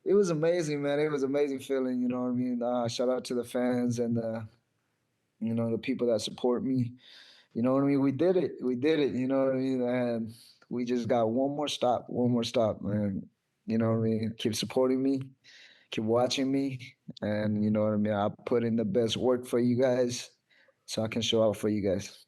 It was amazing, man. It was amazing feeling, you know what I mean? Shout out to the fans and the people that support me. You know what I mean? We did it. We did it, you know what I mean? And we just got one more stop, man. You know what I mean? Keep supporting me, keep watching me, and you know what I mean? I put in the best work for you guys so I can show out for you guys.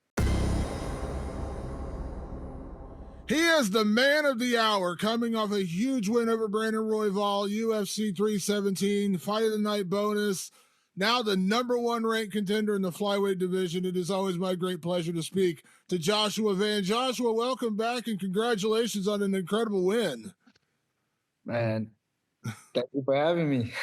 He is the man of the hour, coming off a huge win over Brandon Royval, UFC 317, fight of the night bonus. Now the number one ranked contender in the flyweight division. It is always my great pleasure to speak to Joshua Van. Joshua, welcome back and congratulations on an incredible win. Man, thank you for having me.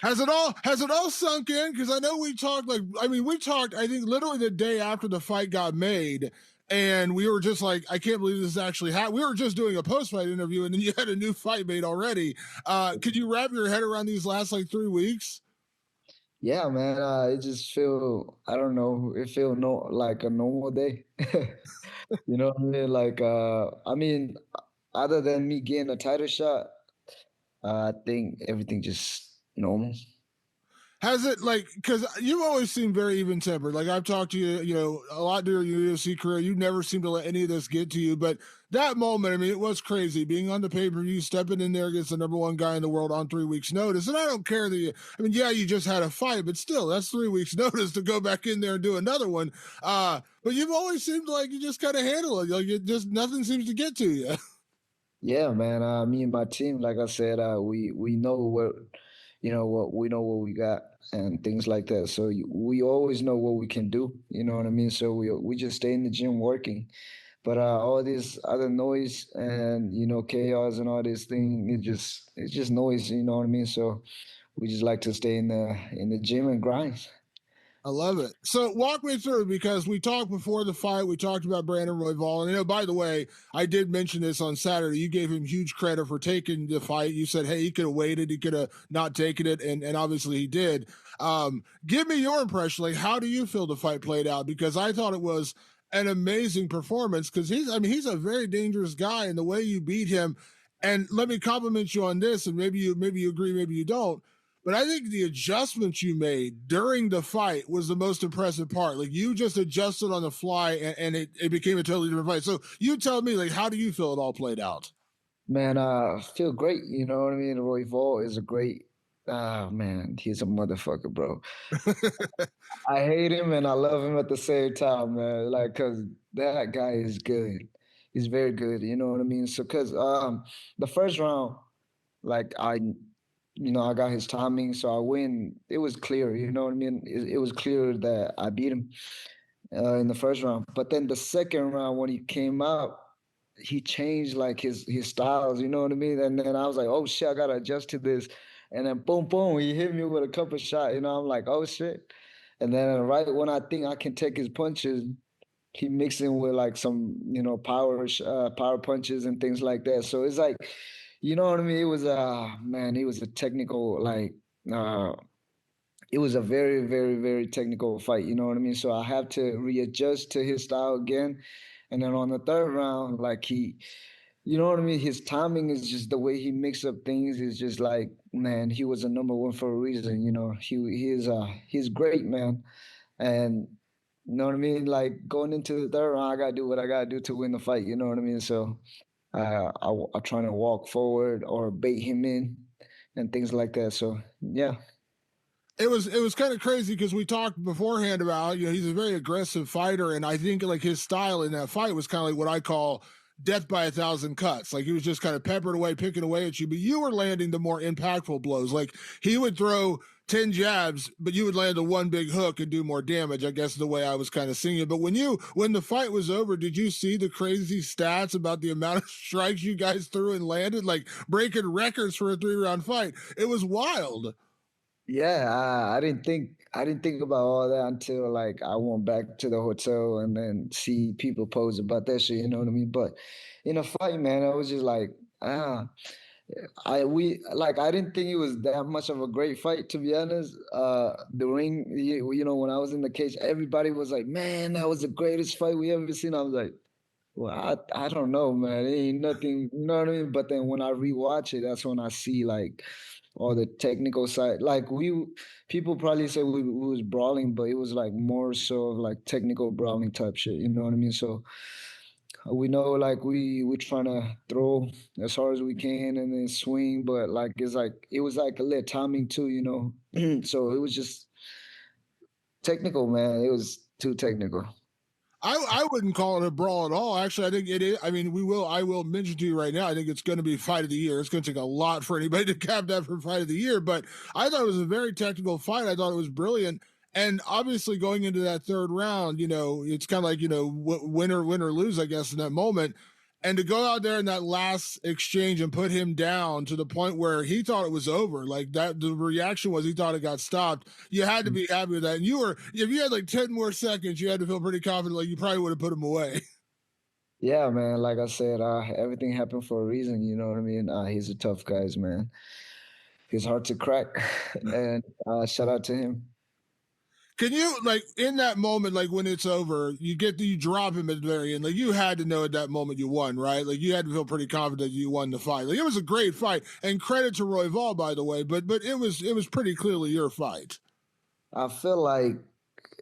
Has it all sunk in? Because I know we talked we talked I think literally the day after the fight got made, and we were just like, I can't believe this actually happened. We were just doing a post fight interview, and then you had a new fight made already. Could you wrap your head around these last like 3 weeks? Yeah, man. It just feel I don't know. It feel no like a normal day. You know what I mean? I mean, other than me getting a title shot, I think everything just normal. Has it like because you've always seemed very even tempered? Like I've talked to you, a lot during your UFC career. You never seem to let any of this get to you. But that moment, I mean, it was crazy being on the pay per view, stepping in there against the number one guy in the world on 3 weeks' notice. And I don't care that I mean, yeah, you just had a fight, but still, that's 3 weeks' notice to go back in there and do another one. But you've always seemed like you just kind of handle it. Like it just nothing seems to get to you. Yeah, man. Me and my team, like I said, we know what what we know what we got and things like that. So we always know what we can do. You know what I mean? So we just stay in the gym working. But all this other noise and chaos and all this thing, it's just noise. You know what I mean? So we just like to stay in the gym and grind. I love it. So walk me through because we talked before the fight. We talked about Brandon Royval, and by the way, I did mention this on Saturday. You gave him huge credit for taking the fight. You said, "Hey, he could have waited. He could have not taken it," and obviously he did. Give me your impression. Like, how do you feel the fight played out? Because I thought it was an amazing performance. Because he's a very dangerous guy, and the way you beat him. And let me compliment you on this, and maybe you agree, maybe you don't, but I think the adjustments you made during the fight was the most impressive part. Like you just adjusted on the fly and it became a totally different fight. So you tell me, like, how do you feel it all played out? Man, I feel great. You know what I mean? Roy Vol is a great. Ah, man, he's a motherfucker, bro. I hate him and I love him at the same time, man. Like, cause that guy is good. He's very good. You know what I mean? So, cause the first round, like I got his timing, so I win. It was clear. You know what I mean? It was clear that I beat him in the first round. But then the second round, when he came out, he changed like his styles. You know what I mean? And then I was like, oh shit, I gotta adjust to this. And then boom, boom, he hit me with a couple shots. You know, I'm like, oh shit. And then right when I think I can take his punches, he mixed in with like some, power punches and things like that. So it's like, you know what I mean? It was man, it was a technical uh it was a very, very, very technical fight. You know what I mean? So I have to readjust to his style again. And then on the third round, like you know what I mean? His timing is just the way he mix up things is just like, man, he was a number one for a reason. You know, he's great, man. And you know what I mean? Like going into the third round, I gotta do what I gotta do to win the fight. You know what I mean? So I'm trying to walk forward or bait him in and things like that. So yeah. It was kind of crazy because we talked beforehand about he's a very aggressive fighter, and I think like his style in that fight was kind of like what I call death by a thousand cuts. Like he was just kind of peppered away, picking away at you, but you were landing the more impactful blows. Like he would throw 10 jabs, but you would land the one big hook and do more damage. I guess the way I was kind of seeing it. But when the fight was over, did you see the crazy stats about the amount of strikes you guys threw and landed, like breaking records for a 3 round fight? It was wild. Yeah, I didn't think about all that until like I went back to the hotel and then see people post about that shit, you know what I mean? But in a fight, man, I was just like, ah, I didn't think it was that much of a great fight to be honest. The ring, when I was in the cage, everybody was like, "Man, that was the greatest fight we ever seen." I was like, Well, I don't know, man. It ain't nothing, you know what I mean? But then when I rewatch it, that's when I see like all the technical side. Like people probably say we was brawling, but it was like more so of like technical brawling type shit. You know what I mean? So we know like we trying to throw as hard as we can and then swing, but like it's like it was like a little timing too, you know. So it was just technical, man. It was too technical. I wouldn't call it a brawl at all. Actually, I think it is. I mean, I will mention to you right now. I think it's going to be fight of the year. It's going to take a lot for anybody to cap that for fight of the year. But I thought it was a very technical fight. I thought it was brilliant. And obviously, going into that third round, it's kind of like win or lose, I guess, in that moment. And to go out there in that last exchange and put him down to the point where he thought it was over, like that, the reaction was he thought it got stopped. You had to be happy with that. And if you had like 10 more seconds, you had to feel pretty confident, like you probably would have put him away. Yeah, man. Like I said, everything happened for a reason. You know what I mean? He's a tough guy, man. He's hard to crack, and shout out to him. Can you, like, in that moment, like when it's over, you drop him at the very end, like you had to know at that moment you won, right? Like you had to feel pretty confident you won the fight. Like it was a great fight, and credit to Royval, by the way, but it was pretty clearly your fight. I feel like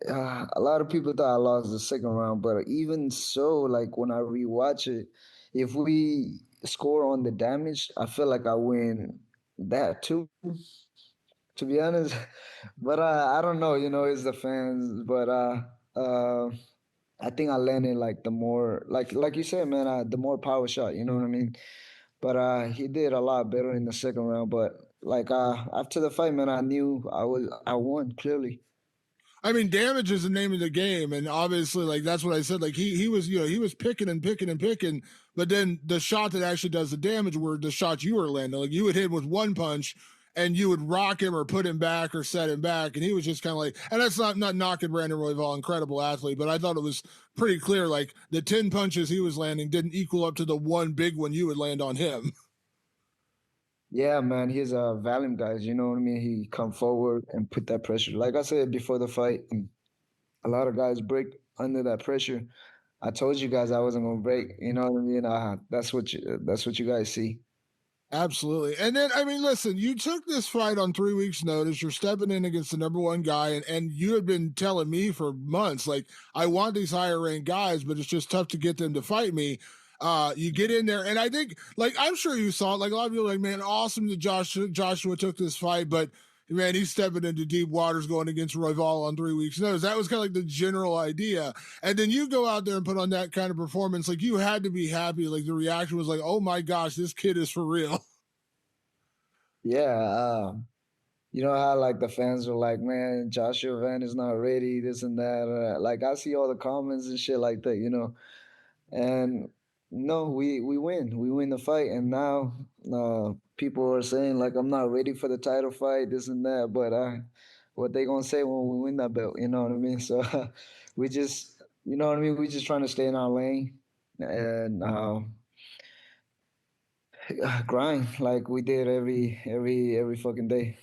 a lot of people thought I lost the second round, but even so, like when I rewatch it, if we score on the damage, I feel like I win that too, to be honest. But I don't know, you know, it's the fans. But I think I landed like the more like you said, man, the more power shot. You know what I mean? But he did a lot better in the second round. But like after the fight, man, I knew I won clearly. I mean, damage is the name of the game, and obviously, like that's what I said. Like he was, he was picking and picking and picking, but then the shot that actually does the damage were the shots you were landing. Like you would hit with one punch, and you would rock him or put him back or set him back, and he was just kind of like. And that's not knocking Brandon Royval, incredible athlete, but I thought it was pretty clear. Like the 10 punches he was landing didn't equal up to the one big one you would land on him. Yeah, man, he's a valiant guy. You know what I mean? He come forward and put that pressure. Like I said before the fight, a lot of guys break under that pressure. I told you guys I wasn't gonna break. You know what I mean? That's what you guys see. Absolutely. And then, I mean, listen, you took this fight on 3 weeks' notice. You're stepping in against the number one guy, and you had been telling me for months, like, I want these higher ranked guys, but it's just tough to get them to fight me. You get in there, and I think, like, I'm sure you saw it. Like, a lot of people are like, man, awesome that Joshua took this fight, but man, he's stepping into deep waters going against Royval on 3 weeks' notice. That was kind of like the general idea. And then you go out there and put on that kind of performance. Like, you had to be happy. Like, the reaction was like, oh my gosh, this kid is for real. Yeah, you know how like the fans are like, man, Joshua Van is not ready, this and that. Like I see all the comments and shit like that, you know. And no, we win. We win the fight. And now people are saying like I'm not ready for the title fight, this and that. But what they gonna say when we win that belt? You know what I mean? So we just, you know what I mean? We just trying to stay in our lane and grind like we did every fucking day.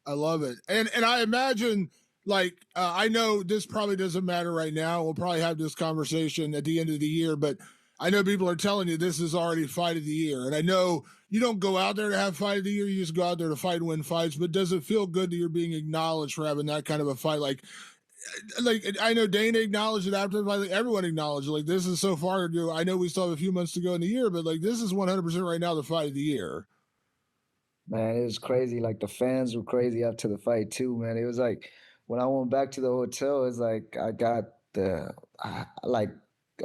I love it. And I imagine, like, I know this probably doesn't matter right now. We'll probably have this conversation at the end of the year, but I know people are telling you this is already fight of the year. And I know you don't go out there to have fight of the year, you just go out there to fight and win fights. But does it feel good that you're being acknowledged for having that kind of a fight? Like I know Dana acknowledged it after the fight, like everyone acknowledged it. Like this is so far. I know we still have a few months to go in the year, but like this is 100% right now the fight of the year. Man, it was crazy. Like the fans were crazy after the fight too, man. It was like when I went back to the hotel, it's like I got like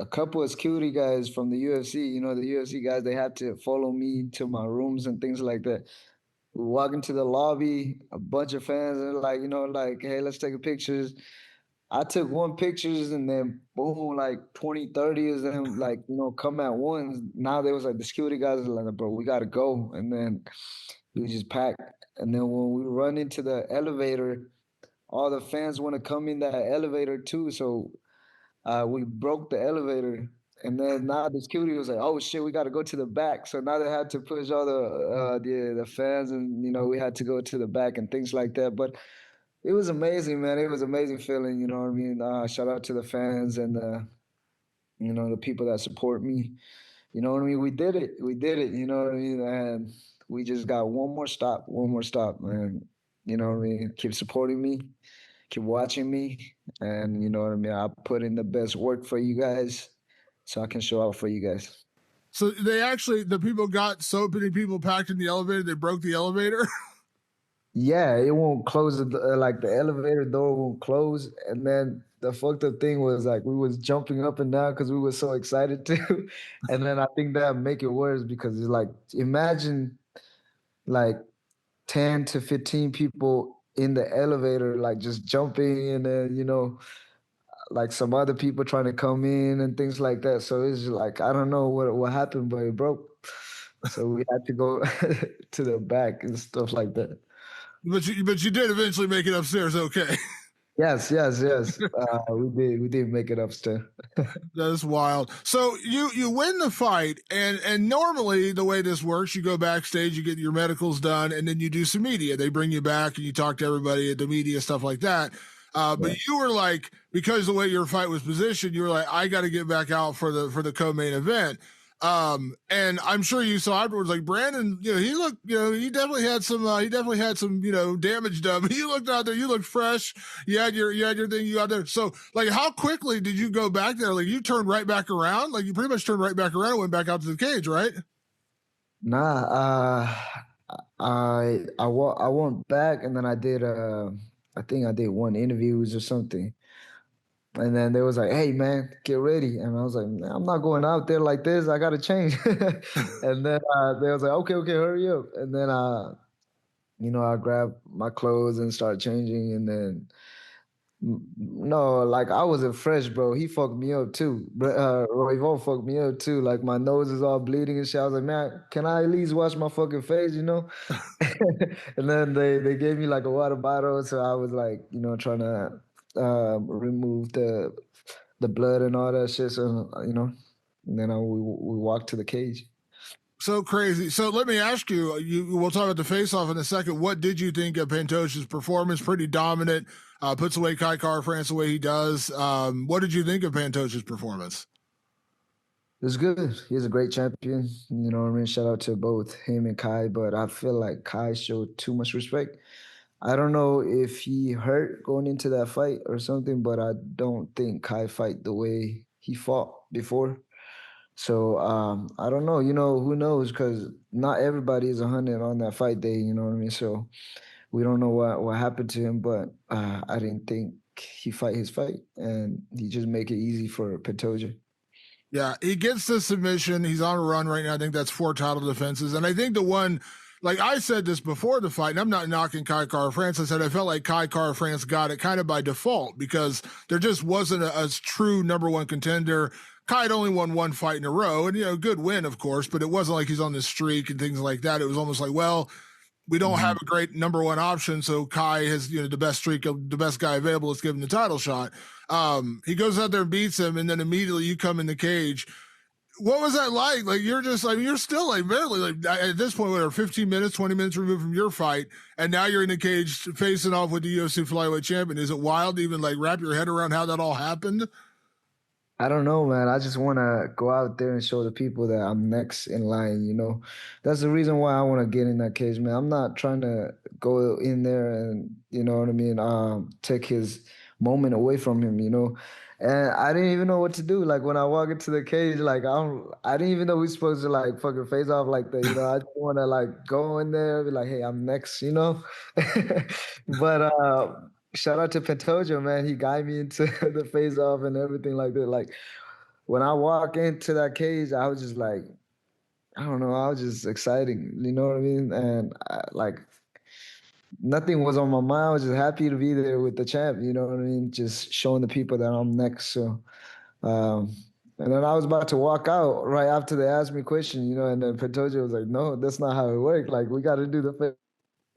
a couple of security guys from the UFC. You know, the UFC guys, they had to follow me to my rooms and things like that. We walk into the lobby, a bunch of fans are like, you know, like, hey, let's take a pictures. I took one pictures and then boom, like 20, 30 of them, like, you know, come at once. Now there was like the security guys are like, bro, we gotta go. And then we just packed. And then when we run into the elevator, all the fans want to come in that elevator too. So we broke the elevator. And then now the security was like, "Oh shit, we got to go to the back." So now they had to push all the fans, and you know we had to go to the back and things like that. But it was amazing, man. It was amazing feeling. You know what I mean? Shout out to the fans you know, the people that support me. You know what I mean? We did it. We did it. You know what I mean? And we just got one more stop, man. You know what I mean? Keep supporting me, keep watching me, and you know what I mean? I put in the best work for you guys so I can show out for you guys. So the people got so many people packed in the elevator, they broke the elevator. Yeah, it won't close. Like the elevator door won't close, and then the fucked up thing was like we was jumping up and down because we were so excited too, and then I think that make it worse because it's like imagine like 10 to 15 people in the elevator, like just jumping and then, you know, like some other people trying to come in and things like that. So it's just like, I don't know what happened, but it broke. So we had to go to the back and stuff like that. But you did eventually make it upstairs. Okay. Yes, yes, yes. We did make it upstairs. That's wild. So you win the fight, and normally the way this works, you go backstage, you get your medicals done, and then you do some media. They bring you back and you talk to everybody at the media, stuff like that. But you were like, because the way your fight was positioned, you were like, I got to get back out for the co-main event. And I'm sure you saw afterwards, like Brandon, you know, he looked, you know, he definitely had some, you know, damage done. But you looked out there, you looked fresh. You had your thing you got there. So, like, how quickly did you go back there? Like, you turned right back around. Like, you pretty much turned right back around and went back out to the cage, right? Nah, I went back and then I think I did one interviews or something. And then they was like, "Hey man, get ready." And I was like, "I'm not going out there like this. I gotta change." And then they was like, "Okay, okay, hurry up." And then you know, I grabbed my clothes and started changing. And then no, like I wasn't fresh, bro. He fucked me up too. But Royval fucked me up too. Like my nose is all bleeding and shit. I was like, "Man, can I at least wash my fucking face?" You know. And then they gave me like a water bottle, so I was like, you know, trying to remove the blood and all that shit. So you know, and then we walked to the cage. So crazy. So let me ask you, we'll talk about the face-off in a second. What did you think of Pantoja's performance? Pretty dominant. Puts away Kai Kara-France the way he does. What did you think of Pantoja's performance? It was good. He's a great champion. You know what I mean? Shout out to both him and Kai, but I feel like Kai showed too much respect. I don't know if he hurt going into that fight or something, but I don't think Kai fight the way he fought before. So I don't know. You know, who knows? Because not everybody is 100 on that fight day. You know what I mean? So we don't know what happened to him, but I didn't think he fight his fight, and he just make it easy for Pantoja. Yeah, he gets the submission. He's on a run right now. I think that's 4 title defenses. And I think the one, like I said this before the fight, and I'm not knocking Kai Kara-France. I said I felt like Kai Kara-France got it kind of by default because there just wasn't a true number one contender. Kai had only won one fight in a row, and, you know, good win, of course, but it wasn't like he's on this streak and things like that. It was almost like, well, we don't have a great number one option, so Kai has, you know, the best streak of the best guy available. Let's give him the title shot. He goes out there and beats him, and then immediately you come in the cage. What was that like? Like, you're just like, you're still like barely like at this point, whatever, 15 minutes, 20 minutes removed from your fight, and now you're in the cage facing off with the UFC flyweight champion. Is it wild to even like wrap your head around how that all happened? I don't know, man. I just want to go out there and show the people that I'm next in line, you know. That's the reason why I want to get in that cage, man. I'm not trying to go in there and, you know what I mean, take his moment away from him, you know. And I didn't even know what to do. Like when I walk into the cage, like I didn't even know we supposed to like fucking face off like that, you know. I just want to like go in there, be like, "Hey, I'm next," you know. But shout out to Pantoja, man. He guided me into the face off and everything like that. Like when I walk into that cage, I was just like, I don't know, I was just excited, you know what I mean? And like nothing was on my mind. I was just happy to be there with the champ, you know what I mean? Just showing the people that I'm next. So, um, and then I was about to walk out right after they asked me a question, you know, and then Pantoja was like, "No, that's not how it worked. Like we got to do the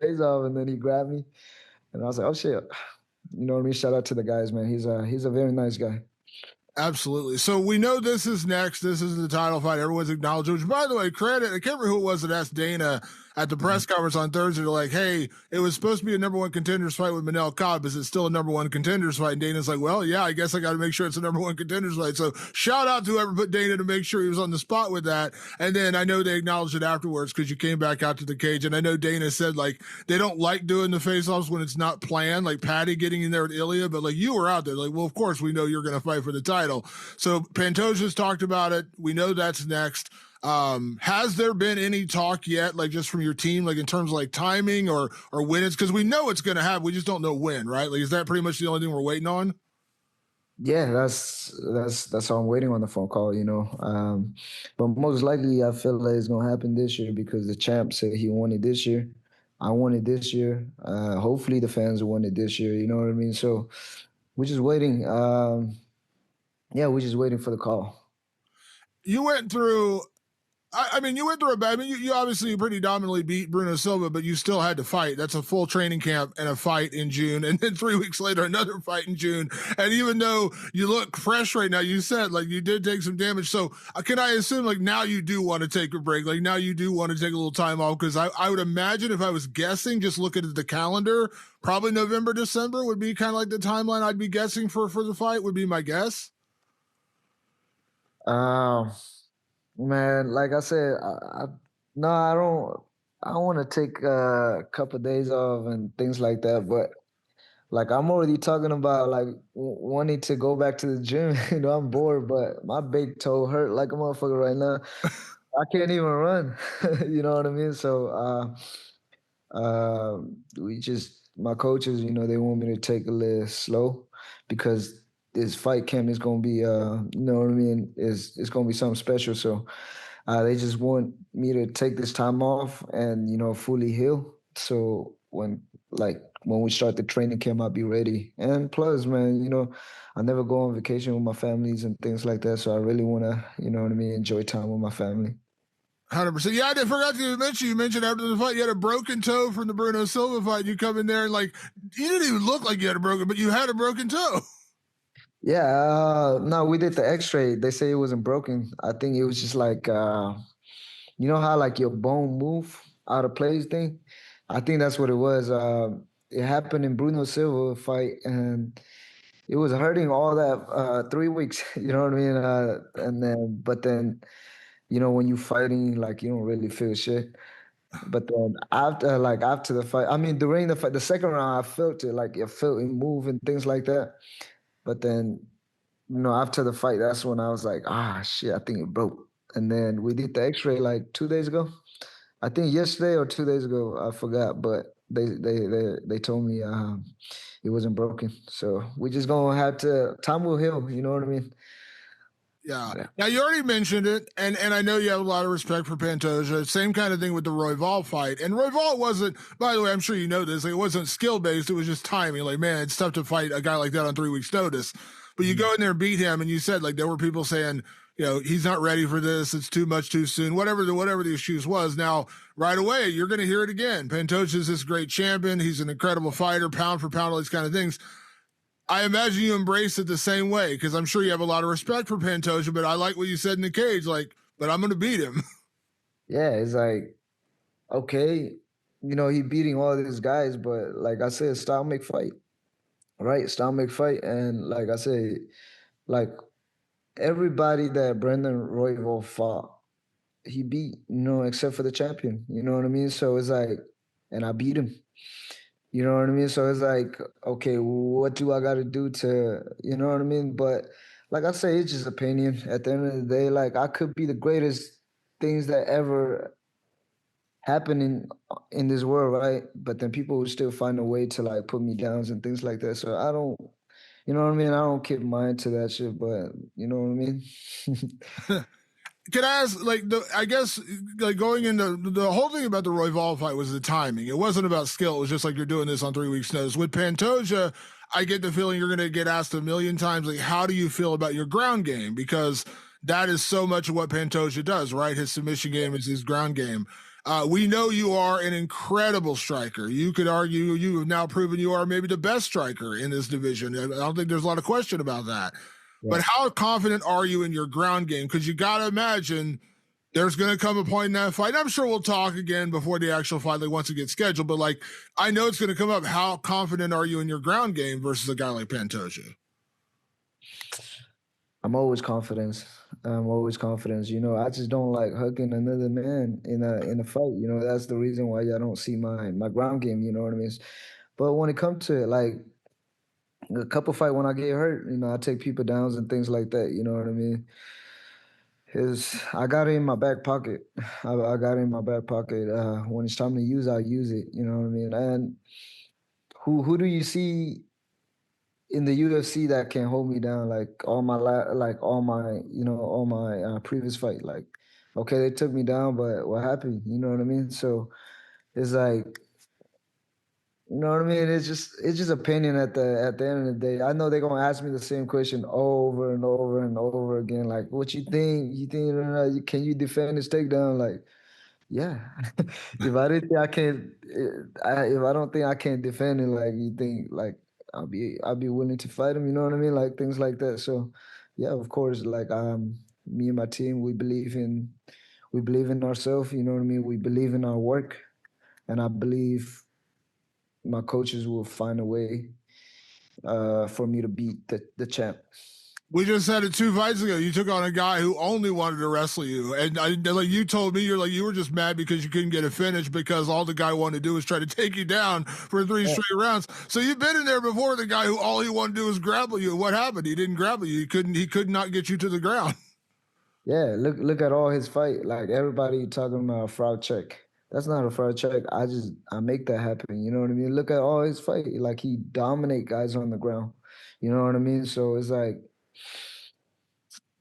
face off." And then he grabbed me, and I was like, "Oh shit." You know what I mean? Shout out to the guys, man. He's a very nice guy. Absolutely. So we know this is next. This is the title fight. Everyone's acknowledged. Which, by the way, credit. I can't remember who it was that asked Dana at the press conference on Thursday. They're like, hey, it was supposed to be a number one contenders fight with Manel Cobb. Is it still a number one contenders fight? And Dana's like, well, yeah, I guess I got to make sure it's a number one contenders fight. So shout out to whoever put Dana to make sure he was on the spot with that. And then I know they acknowledged it afterwards because you came back out to the cage. And I know Dana said, like, they don't like doing the face-offs when it's not planned, like Patty getting in there with Ilya, but like you were out there. Like, well, of course we know you're going to fight for the title. So Pantoja's talked about it. We know that's next. Has there been any talk yet, like just from your team, like in terms of like timing or when it's, because we know it's going to happen, we just don't know when, right? Like, is that pretty much the only thing we're waiting on? Yeah, that's all I'm waiting on the phone call, you know. But most likely I feel like it's gonna happen this year because the champ said he wanted this year. I wanted this year. Hopefully the fans want it this year, you know what I mean? So we're just waiting. Yeah, we're just waiting for the call. You went through I mean, you went through a bad. I mean, you obviously pretty dominantly beat Bruno Silva, but you still had to fight. That's a full training camp and a fight in June, and then 3 weeks later, another fight in June. And even though you look fresh right now, you said like you did take some damage. So can I assume like now you do want to take a break? Like now you do want to take a little time off? Because I would imagine if I was guessing, just looking at the calendar, probably November, December would be kind of like the timeline I'd be guessing for the fight. Would be my guess. Man, like I said, no, I don't. I want to take a couple days off and things like that. But like, I'm already talking about like wanting to go back to the gym. You know, I'm bored, but my big toe hurt like a motherfucker right now. I can't even run. You know what I mean? So, we just my coaches, you know, they want me to take a little slow because this fight camp is gonna be, you know what I mean? Is it's gonna be something special. So they just want me to take this time off and you know fully heal. So when we start the training camp, I'll be ready. And plus, man, you know, I never go on vacation with my families and things like that. So I really wanna, you know what I mean, enjoy time with my family. 100%. Yeah, I forgot to mention. You mentioned after the fight you had a broken toe from the Bruno Silva fight. You come in there and like you didn't even look like you had a broken, but you had a broken toe. Yeah, no, we did the X-ray. They say it wasn't broken. I think it was just like, you know how like your bone move out of place thing. I think that's what it was. It happened in Bruno Silva fight, and it was hurting all that 3 weeks. You know what I mean? And then, but then, you know, when you fighting, like you don't really feel shit. But then after the fight, I mean during the fight, the second round, I felt it like it felt it move and things like that. But then, you know, after the fight, that's when I was like, ah, shit, I think it broke. And then we did the X-ray like 2 days ago. I think yesterday or 2 days ago, I forgot. But they told me it wasn't broken. So we just gonna have to. Time will heal. You know what I mean? Yeah. Yeah. Now you already mentioned it, and I know you have a lot of respect for Pantoja. Same kind of thing with the Royval fight. And Royval wasn't, by the way, I'm sure you know this, like, it wasn't skill based, it was just timing. Like, man, it's tough to fight a guy like that on 3 weeks' notice. But you go in there and beat him, and you said like there were people saying, you know, he's not ready for this, it's too much too soon, whatever the excuse was. Now, right away, you're gonna hear it again. Pantoja is this great champion, he's an incredible fighter, pound for pound, all these kind of things. I imagine you embrace it the same way because I'm sure you have a lot of respect for Pantoja, but I like what you said in the cage, like, but I'm going to beat him. Yeah, it's like okay, you know, he beating all these guys, but like I said, style make fight, right? Style make fight, and like I said, like everybody that Brandon Royval fought, he beat, you know, except for the champion. You know what I mean? So it's like, and I beat him. You know what I mean? So it's like, okay, what do I got to do to, you know what I mean? But like I say, it's just opinion. At the end of the day, like I could be the greatest things that ever happened in this world, right? But then people will still find a way to like put me down and things like that. So I don't, you know what I mean? I don't keep mind to that shit, but you know what I mean? Can I ask, like, I guess, like, going into the whole thing about the Royval fight was the timing. It wasn't about skill. It was just like you're doing this on 3 weeks' notice. With Pantoja, I get the feeling you're going to get asked a million times, like, how do you feel about your ground game? Because that is so much of what Pantoja does, right? His submission game is his ground game. We know you are an incredible striker. You could argue you have now proven you are maybe the best striker in this division. I don't think there's a lot of question about that. Yeah. But how confident are you in your ground game? Because you got to imagine There's going to come a point in that fight. I'm sure we'll talk again before the actual fight, like once it gets scheduled. But like, I know it's going to come up. How confident are you in your ground game versus a guy like Pantoja? I'm always confident. I'm always confident. You know, I just don't like hugging another man in a fight. You know, that's the reason why I don't see my ground game. You know what I mean? But when it comes to it, like a couple fight when I get hurt, you know, I take people downs and things like that. You know what I mean? Is I got it in my back pocket. I got it in my back pocket. When it's time to use, I'll use it. You know what I mean? And who do you see in the UFC that can hold me down? Like all my all my previous fight. Like, okay, they took me down, but what happened? You know what I mean? So it's like, you know what I mean? It's just opinion at the end of the day. I know they're gonna ask me the same question over and over and over again. Like, what you think? You think can you defend this takedown? Like, yeah. If I didn't think I can't, if I don't think I can't defend it, like you think, like I'll be willing to fight him. You know what I mean? Like things like that. So, yeah, of course. Like me and my team, we believe in ourselves. You know what I mean? We believe in our work, and I believe my coaches will find a way for me to beat the champ. We just said it 2 fights ago. You took on a guy who only wanted to wrestle you, and like you told me, you were just mad because you couldn't get a finish because all the guy wanted to do was try to take you down for 3 straight rounds. So you've been in there before. The guy who all he wanted to do was grapple you. What happened? He didn't grapple you. He could not get you to the ground. Yeah, look at all his fight. Like everybody talking about a fraud check. That's not a fraud check. I make that happen. You know what I mean? Look at all his fight. Like he dominate guys on the ground. You know what I mean? So it's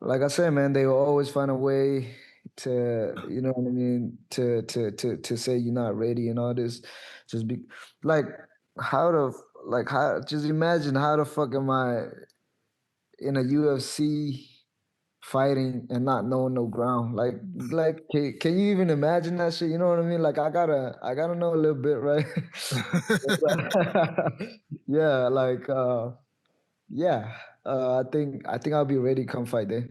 like I said, man, they will always find a way to, you know what I mean, to say you're not ready and all this. Just be like how the how just imagine how the fuck am I in a UFC fighting and not knowing no ground. Like can you even imagine that shit? You know what I mean? Like I gotta know a little bit, right? Yeah, like yeah. I think I'll be ready come fight day.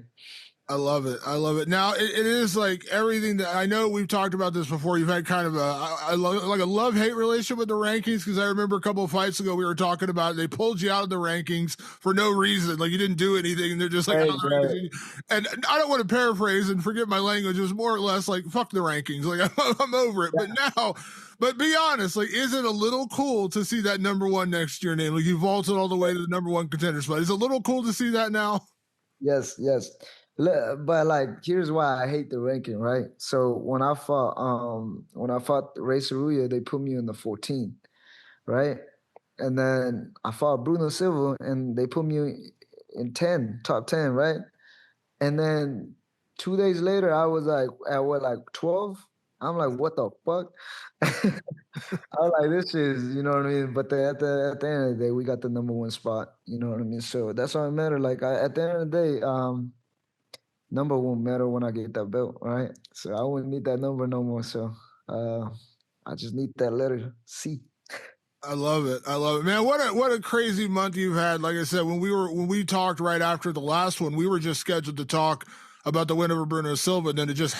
I love it. I love it. Now it is like everything that I know. We've talked about this before. You've had kind of like a love hate relationship with the rankings because I remember a couple of fights ago we were talking about it. They pulled you out of the rankings for no reason. Like you didn't do anything, and they're just like out Right, of the right. rankings. And I don't want to paraphrase and forget my language. It was more or less like fuck the rankings. Like I'm over it. But now, but be honest. Like, is it a little cool to see that number one next to your name? Like you vaulted all the way to the number one contender spot. Is it a little cool to see that now? Yes, yes. But like here's why I hate the ranking, right? So when I fought Ray Cerulia, they put me in the 14, right? And then I fought Bruno Silva and they put me in 10, top 10, right? And then 2 days later I was like at what, like 12? I'm like, what the fuck? I was like, this is, you know what I mean? But at the end of the day, we got the number one spot. You know what I mean? So that's all that matter. Like at the end of the day, number won't matter when I get that belt, right? So I wouldn't need that number no more. So uh, I just need that letter C. I love it. I love it, man. What a crazy month you've had. Like I said, when we talked right after the last one, we were just scheduled to talk about the win over Bruno Silva, and then it just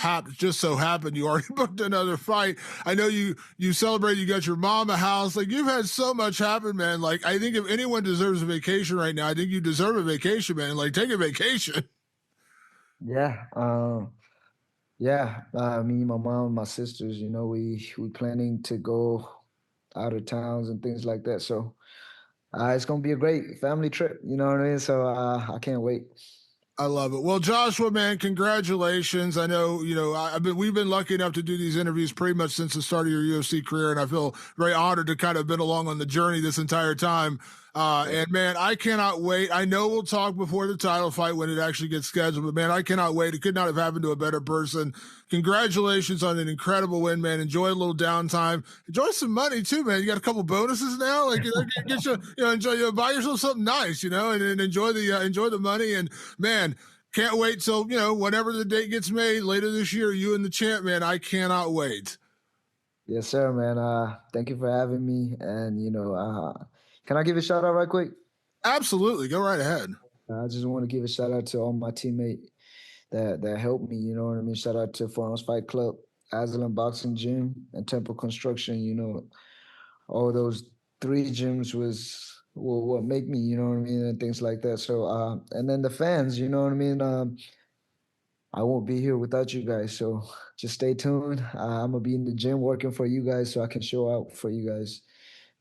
so happened you already booked another fight. I know you celebrated. You got your mom a house. Like you've had so much happen, man. Like I think if anyone deserves a vacation right now, I think you deserve a vacation, man. Like take a vacation. Yeah. Yeah. Me, my mom, my sisters, you know, we planning to go out of towns and things like that. So it's gonna be a great family trip. You know what I mean? So I can't wait. I love it. Well, Joshua, man, congratulations. I know, we've been lucky enough to do these interviews pretty much since the start of your UFC career, and I feel very honored to kind of been along on the journey this entire time. And man, I cannot wait. I know we'll talk before the title fight when it actually gets scheduled, but man, I cannot wait. It could not have happened to a better person. Congratulations on an incredible win, man. Enjoy a little downtime. Enjoy some money too, man. You got a couple bonuses now. Like, get you, enjoy, buy yourself something nice, and enjoy the money. And man, can't wait till, whenever the date gets made later this year, you and the champ, man. I cannot wait. Yes, sir, man. Thank you for having me. And can I give a shout out right quick? Absolutely. Go right ahead. I just want to give a shout out to all my teammates that helped me. You know what I mean? Shout out to Foreigners Fight Club, Aslan Boxing Gym, and Temple Construction. You know, all those three gyms was what make me. You know what I mean, and things like that. So, and then the fans. You know what I mean? I won't be here without you guys. So just stay tuned. I'm gonna be in the gym working for you guys, so I can show out for you guys.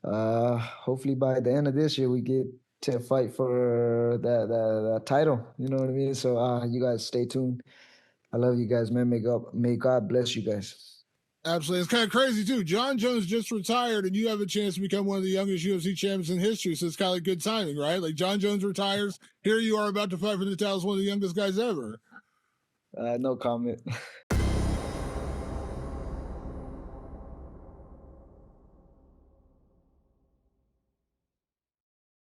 Hopefully by the end of this year, we get to fight for that title. You know what I mean? So you guys stay tuned. I love you guys, man. May God bless you guys. Absolutely. It's kind of crazy, too. John Jones just retired, and you have a chance to become one of the youngest UFC champions in history. So it's kind of good timing, right? Like, John Jones retires. Here you are about to fight for the title as one of the youngest guys ever. No comment.